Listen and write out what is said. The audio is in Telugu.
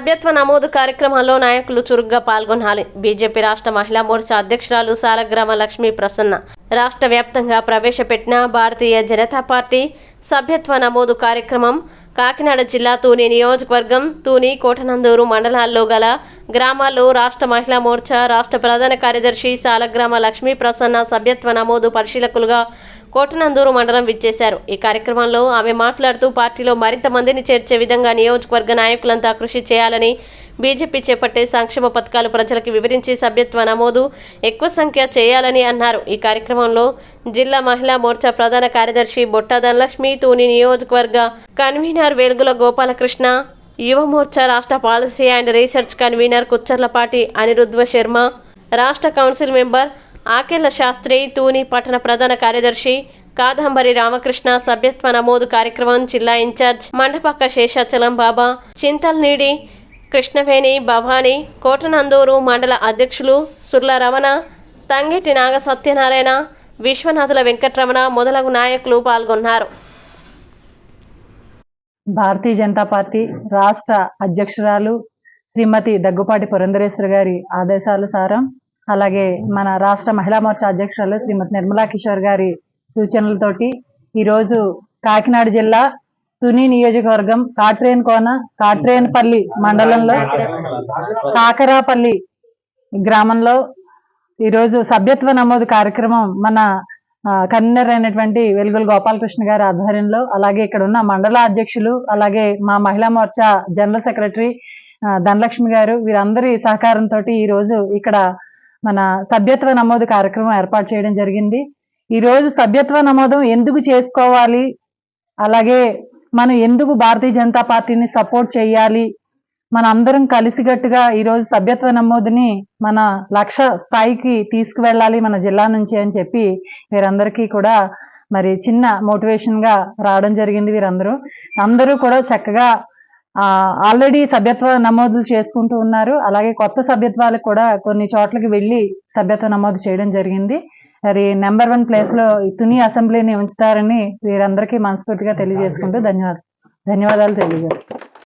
సభ్యత్వ నమోదు కార్యక్రమంలో నాయకులు చురుగ్గా పాల్గొనాలి. బీజేపీ రాష్ట్ర మహిళా మోర్చా అధ్యక్షురాలు సాలగ్రామ లక్ష్మీ ప్రసన్న రాష్ట్ర వ్యాప్తంగా ప్రవేశపెట్టిన భారతీయ జనతా పార్టీ సభ్యత్వ నమోదు కార్యక్రమం కాకినాడ జిల్లా తూని నియోజకవర్గం తూని కోటనందూరు మండలాల్లో గల గ్రామాల్లో రాష్ట్ర మహిళా మోర్చా రాష్ట్ర ప్రధాన కార్యదర్శి సాలగ్రామ లక్ష్మీ ప్రసన్న సభ్యత్వ నమోదు పరిశీలకులుగా కోటనందూరు మండలం విచ్చేశారు. ఈ కార్యక్రమంలో ఆమె మాట్లాడుతూ పార్టీలో మరింత మందిని చేర్చే విధంగా నియోజకవర్గ నాయకులంతా కృషి చేయాలని, బీజేపీ చేపట్టే సంక్షేమ పథకాలు ప్రజలకు వివరించి సభ్యత్వ నమోదు ఎక్కువ సంఖ్య చేయాలని అన్నారు. ఈ కార్యక్రమంలో జిల్లా మహిళా మోర్చా ప్రధాన కార్యదర్శి బొట్టా ధనలక్ష్మి, తూని నియోజకవర్గ కన్వీనర్ వెలుగుల గోపాలకృష్ణ, యువ మోర్చా రాష్ట్ర policy and research convener Kuchcharlapati Aniruddha Sharma, రాష్ట్ర కౌన్సిల్ మెంబర్ ఆకెళ్ల శాస్త్రి, తూని పట్టణ ప్రధాన కార్యదర్శి కాదంబరి రామకృష్ణ, సభ్యత్వ నమోదు కార్యక్రమం జిల్లా ఇన్ఛార్జ్ మండపక్క శేషాచలం బాబా, చింతల్నీడి కృష్ణవేణి, భవానీ, కోటనందూరు మండల అధ్యక్షులు సుర్ల రమణ, తంగెటి నాగ సత్యనారాయణ, విశ్వనాథుల వెంకటరమణ మొదలగు నాయకులు పాల్గొన్నారు. భారతీయ జనతా పార్టీ రాష్ట్ర అధ్యక్షురాలు శ్రీమతి దగ్గుపాటి పురంధరేశ్వరి గారి ఆదేశానుసారం, అలాగే మన రాష్ట్ర మహిళా మోర్చా అధ్యక్షురాలు శ్రీమతి నిర్మలా కిషోర్ గారి సూచనలతోటి ఈరోజు కాకినాడ జిల్లా తుని నియోజకవర్గం కాట్రేన్పల్లి మండలంలో కాకరాపల్లి గ్రామంలో ఈరోజు సభ్యత్వ నమోదు కార్యక్రమం మన కన్వీనర్ అయినటువంటి వెలుగుల గోపాలకృష్ణ గారి ఆధ్వర్యంలో, అలాగే ఇక్కడ ఉన్న మండల అధ్యక్షులు, అలాగే మా మహిళా మోర్చా జనరల్ సెక్రటరీ ధనలక్ష్మి గారు, వీరందరి సహకారంతో ఈరోజు ఇక్కడ మన సభ్యత్వ నమోదు కార్యక్రమం ఏర్పాటు చేయడం జరిగింది. ఈరోజు సభ్యత్వ నమోదు ఎందుకు చేసుకోవాలి, అలాగే మనం ఎందుకు భారతీయ జనతా పార్టీని సపోర్ట్ చేయాలి, మన అందరం కలిసికట్టుగా ఈరోజు సభ్యత్వ నమోదుని మన లక్ష్య స్థాయికి తీసుకువెళ్ళాలి మన జిల్లా నుంచి అని చెప్పి వీరందరికీ కూడా మరి చిన్న మోటివేషన్గా రావడం జరిగింది. అందరూ కూడా చక్కగా ఆల్రెడీ సభ్యత్వ నమోదులు చేసుకుంటూ ఉన్నారు. అలాగే కొత్త సభ్యత్వాలకు కూడా కొన్ని చోట్లకి వెళ్ళి సభ్యత్వ నమోదు చేయడం జరిగింది. మరి నెంబర్ 1 ప్లేస్లో తుని అసెంబ్లీని ఉంచుతారని వీరందరికీ మనస్ఫూర్తిగా తెలియజేసుకుంటూ ధన్యవాదాలు తెలియజేస్తాను.